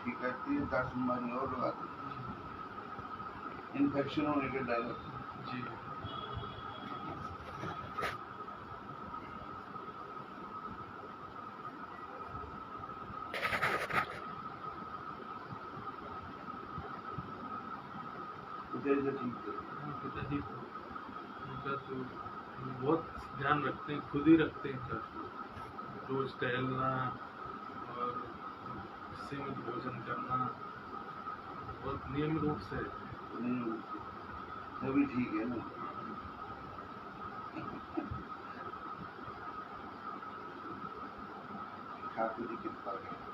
ठीक करती है, 10 बीमारी और लगाती है, इन्फेक्शन होने के डर जी। पिताजी उनका तो बहुत ध्यान रखते हैं, खुद ही रखते हैं काफी, रोज टहलना और सीमित भोजन करना, बहुत नियम रूप से। तभी ठीक है ना। ठाकुर जी कृपा करें।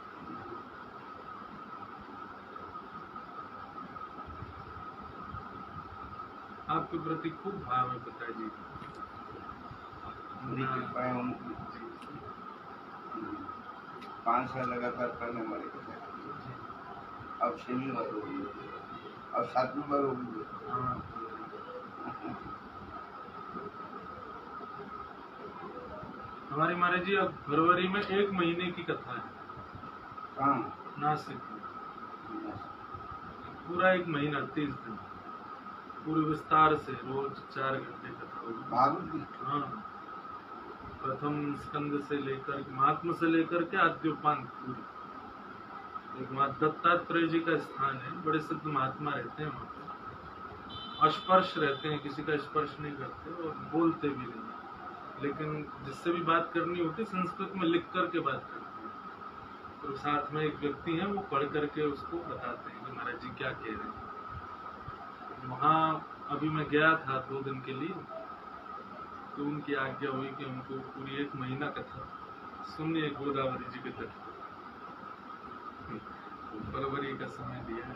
आपके प्रति खूब भाव है पिताजी, कृपा है उनकी। 5 साल लगातार पहले हमारे पिताजी, अब 6वीं बार हो गई, अब 7वीं बार हो गई। हमारी महाराज जी अब फरवरी में 1 महीने की कथा है। कहाँ? नासिक में पूरा 1 महीना 30 दिन पूरे विस्तार से रोज 4 घंटे कथा होगी। हाँ, प्रथम स्कंद से लेकर महात्मा से लेकर के आद्योपांत पूरी। एक दत्तात्रेय जी का स्थान है, बड़े सिद्ध महात्मा रहते हैं वहाँ पे, अस्पर्श रहते हैं, किसी का स्पर्श नहीं करते और बोलते भी नहीं, लेकिन जिससे भी बात करनी होती संस्कृत में लिख करके बात करते हैं। तो साथ में एक व्यक्ति है, वो पढ़ करके उसको बताते हैं कि महाराज जी क्या कह रहे हैं। वहाँ अभी मैं गया था 2 दिन के लिए, तो उनकी आज्ञा हुई कि उनको पूरी 1 महीना कथा सुनिए गोदावरी जी के तट पर। फरवरी का समय दिया है।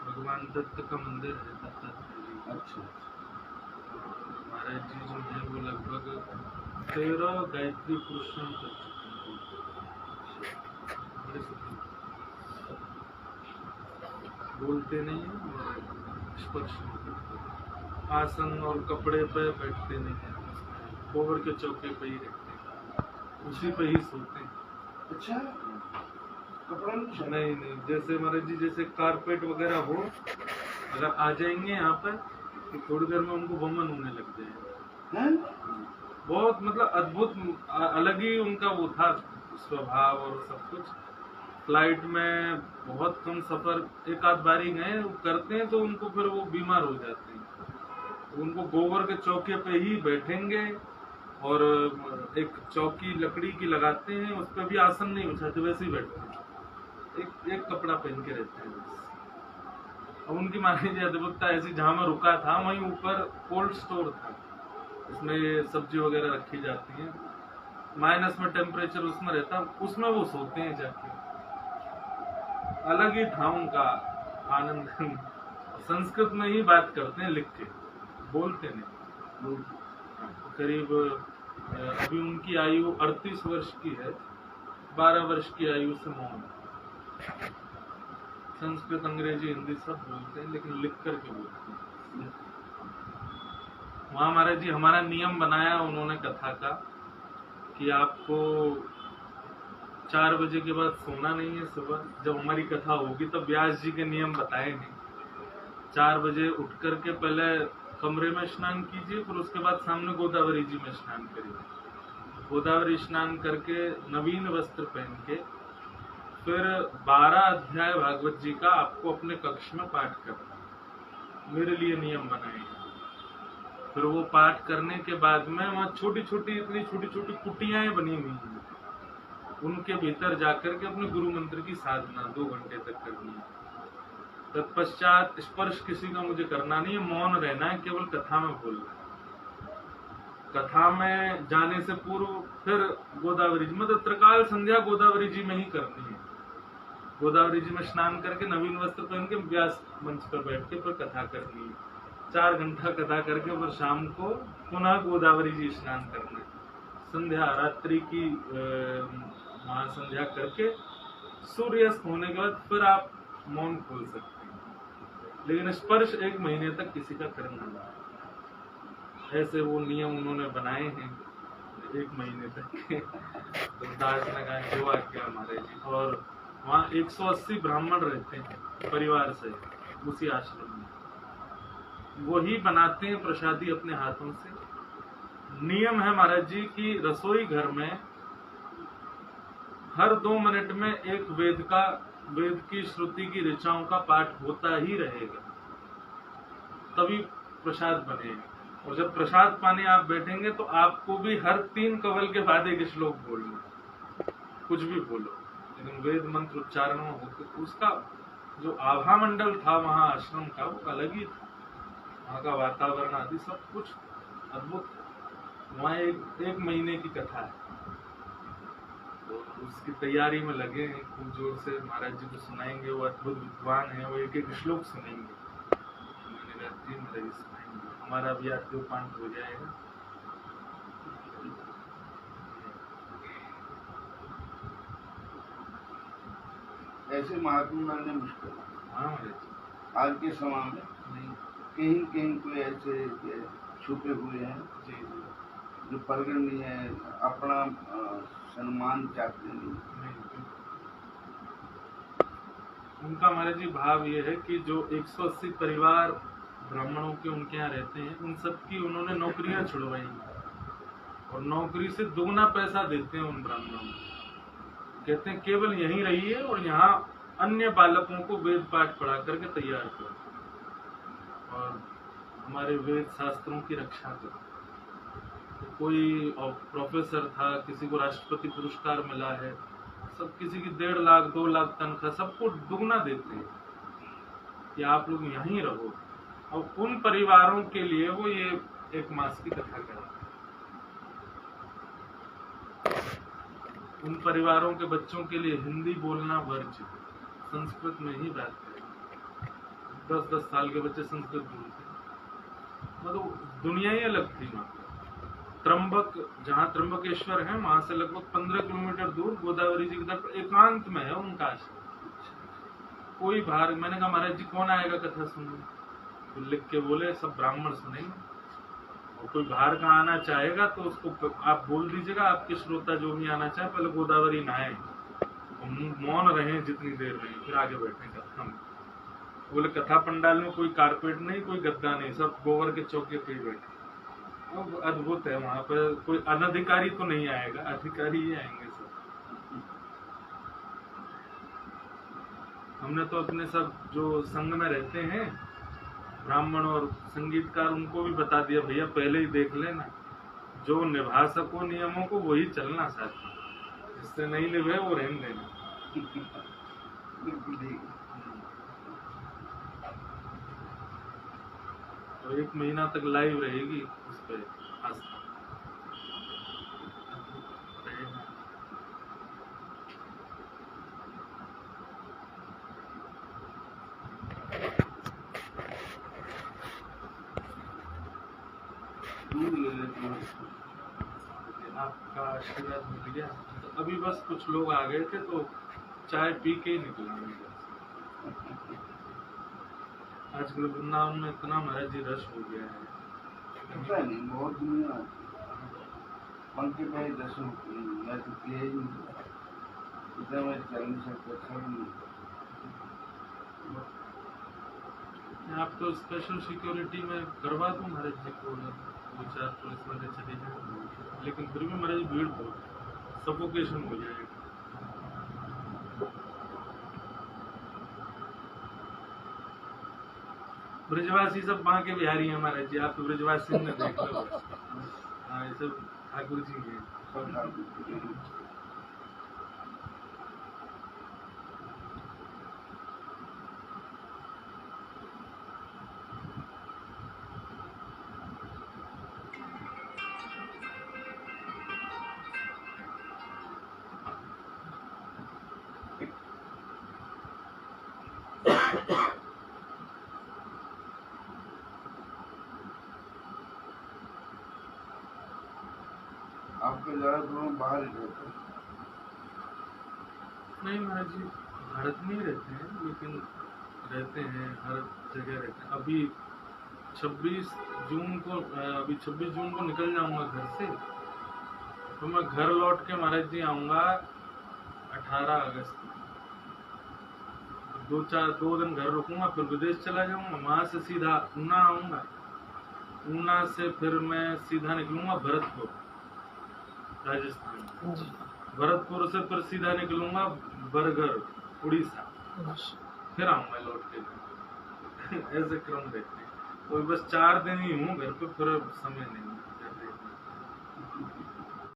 भगवान दत्त का मंदिर है, दत्तात्रेय जी। अच्छा। महाराज जी जो है वो लगभग 13 गायत्री पुरुषम कर चुके हैं। बोलते नहीं है और स्पर्श नहीं करते, आसन और कपड़े पे बैठते नहीं है, गोबर के चौके पे ही रहते हैं, उसी पे ही सोते हैं। अच्छा, कपड़ा नहीं, जैसे महाराज जी जैसे कारपेट वगैरह हो, अगर आ जाएंगे यहाँ पर तो थोड़ी देर में उनको वमन होने लग जाएगा। बहुत मतलब अद्भुत, अलग ही उनका वो था स्वभाव और सब कुछ। फ्लाइट में बहुत कम सफर, 1 आध बारी गए करते हैं तो उनको फिर वो बीमार हो जाते हैं। तो उनको गोबर के चौके पे ही बैठेंगे और एक चौकी लकड़ी की लगाते हैं, उस पर भी आसन नहीं बिछाते, वैसे ही बैठते हैं, एक कपड़ा पहन के रहते हैं बस। अब उनकी मानी जी अद्भुतता ऐसी, जहाँ मैं रुका था वहीं ऊपर कोल्ड स्टोर था, इसमें सब्जी वगैरह रखी जाती है, माइनस में टेम्परेचर उसमें रहता, उसमें वो सोते हैं जाके। अलग ही था उनका आनंद। संस्कृत में ही बात करते हैं, लिख के, बोलते नहीं। करीब अभी उनकी आयु 38 वर्ष की है, 12 वर्ष की आयु से मौन। संस्कृत, अंग्रेजी, हिंदी सब बोलते हैं, लेकिन लिख करके बोलते हैं। वहाँ महाराज जी हमारा नियम बनाया उन्होंने कथा का कि आपको 4 बजे के बाद सोना नहीं है। सुबह जब हमारी कथा होगी तब व्यास जी के नियम बताए हैं। 4 बजे उठ करके पहले कमरे में स्नान कीजिए, फिर उसके बाद सामने गोदावरी जी में स्नान करिए। गोदावरी स्नान करके नवीन वस्त्र पहन के फिर 12 अध्याय भागवत जी का आपको अपने कक्ष में पाठ करना, मेरे लिए नियम बनाए हैं। फिर वो पाठ करने के बाद में वहाँ छोटी छोटी कुटियाएं बनी हुई हैं, उनके भीतर जाकर के अपने गुरु मंत्र की साधना 2 घंटे तक करनी है। तत्पश्चात स्पर्श किसी का मुझे करना नहीं है, मौन रहना है, केवल कथा में बोलना है। कथा में जाने से पूर्व फिर गोदावरी जी, मतलब त्रिकाल संध्या गोदावरी जी में ही करनी है। गोदावरी जी में स्नान करके नवीन वस्त्र पहन के व्यास मंच पर बैठ के फिर कथा करनी है। 4 घंटा कथा करके फिर शाम को पुनः गोदावरी जी स्नान करना है। संध्या रात्रि की महासंध्या करके सूर्यास्त होने के बाद फिर आप मौन खोल सकते हैं, लेकिन स्पर्श 1 महीने तक किसी का करना नहीं। ऐसे वो नियम उन्होंने बनाए हैं। 1 महीने तक। तो दास ने कहा जो आज्ञा महाराज जी। और वहाँ 180 ब्राह्मण रहते हैं परिवार से उसी आश्रम में। वही बनाते हैं प्रसादी अपने हाथों से। नियम है महाराज जी कि रसोई घर में हर 2 मिनट में एक वेद की श्रुति की ऋचाओं का पाठ होता ही रहेगा, तभी प्रसाद बनेगा। और जब प्रसाद पाने आप बैठेंगे तो आपको भी हर 3 कवल के बाद एक श्लोक बोलना, कुछ भी बोलो, लेकिन वेद मंत्र उच्चारण होते। उसका जो आभा मंडल था वहाँ आश्रम का, वो अलग ही था। वहाँ का वातावरण आदि सब कुछ अद्भुत। वहाँ एक महीने की कथा है, तो उसकी तैयारी में लगे हैं खूब जोर से। महाराज जी को सुनाएंगे, वो अद्भुत विद्वान है, वो एक श्लोक सुनाएंगे। मैंने कहा जी मेरा भी सुनाएंगे, हमारा भी आज 2 पांच हो जाएगा। ऐसे महात्मा ने मुश्किल। हाँ महाराज जी। आज के समय में नहीं कहीं कहीं कोई ऐसे छुपे हुए हैं जी जी जो प्रगट नहीं है, अपना सम्मान चाहते नहीं। उनका महाराज जी भाव ये है कि जो 180 परिवार ब्राह्मणों के उनके यहाँ रहते हैं, उन सब की उन्होंने नौकरियां छुड़वाई और नौकरी से दुगना पैसा देते हैं उन ब्राह्मणों को। कहते हैं केवल यहीं रहिए और यहाँ अन्य बालकों को वेद पाठ पढ़ा करके तैयार करो और हमारे वेद शास्त्रों की रक्षा करो। तो कोई प्रोफेसर था, किसी को राष्ट्रपति पुरस्कार मिला है, सब किसी की 1.5 लाख 2 लाख तनख्वाह, सबको दुगना देते हैं कि आप लोग यहीं रहो। और उन परिवारों के लिए वो ये 1 मास की कथा कराते हैं। उन परिवारों के बच्चों के लिए हिंदी बोलना वर्ज्य, संस्कृत में ही बात करें। 10-10 साल के बच्चे संस्कृत बोलते हैं। मतलब दुनिया ही अलग थी वहाँ। त्र्यंबक, जहाँ त्र्यंबकेश्वर है, वहां से लगभग 15 किलोमीटर दूर गोदावरी जी की तरफ एकांत में है उनका आश्रम। कोई बाहर, मैंने कहा महाराज जी कौन आएगा कथा सुनने, तो लिख के बोले सब ब्राह्मण सुनेंगे, और कोई बाहर का आना चाहेगा तो उसको आप बोल दीजिएगा, आपके श्रोता जो भी आना चाहे पहले गोदावरी नहाए, मौन रहे जितनी देर रहे, फिर आगे बैठे कथा में। बोले कथा पंडाल में कोई कारपेट नहीं, कोई गद्दा नहीं, सब गोबर के चौके पे बैठे। वो अद्भुत है। वहां पर कोई अनधिकारी तो नहीं आएगा, अधिकारी ही आएंगे सब। हमने तो अपने सब जो संघ में रहते हैं ब्राह्मण और संगीतकार, उनको भी बता दिया भैया पहले ही देख लेना, जो निभा सको नियमों को वही चलना साथ में, जिससे नहीं निभे वो रहने देना। तो 1 महीना तक लाइव रहेगी उस पर आस्था। आपका आशीर्वाद मिल गया। तो अभी बस कुछ लोग आ गए थे तो चाय पी के ही निकला। आजकल वृंदावन में इतना महाराज जी रश हो गया है, पता नहीं, बहुत दुनिया पंखे में दर्शन मैं तो किया ही नहीं, इतना मैं चल नहीं सकता। आप तो स्पेशल सिक्योरिटी में करवा दूं महाराज जी को, 2-4 पुलिस वाले चले जाए, लेकिन फिर भी महाराज जी भीड़ बहुत, सफोकेशन हो जाएगा। ब्रजवासी सब वहाँ के बिहारी हैं महाराज जी, आप तो ब्रजवासी ने देख लो। हाँ ये सब ठाकुर जी हैं। आपके ज्यादा दोनों बाहर ही रहते हैं? नहीं महाराज जी भारत में ही रहते हैं, लेकिन रहते हैं हर जगह रहते हैं। अभी 26 जून को निकल जाऊंगा घर से, तो मैं घर लौट के महाराज जी आऊंगा 18 अगस्त को। 2 दिन घर रुकूंगा, फिर विदेश चला जाऊंगा। वहां से सीधा ऊना आऊंगा। ऊना से फिर मैं सीधा निकलूंगा भरतपुर, राजस्थान। जी। भरतपुर से फिर सीधा निकलूंगा बरगढ़, उड़ीसा। फिर आऊंगा लौट के। ऐसे क्रम देखते हैं। तो बस 4 दिन ही हूँ घर पे, फिर समय नहीं है।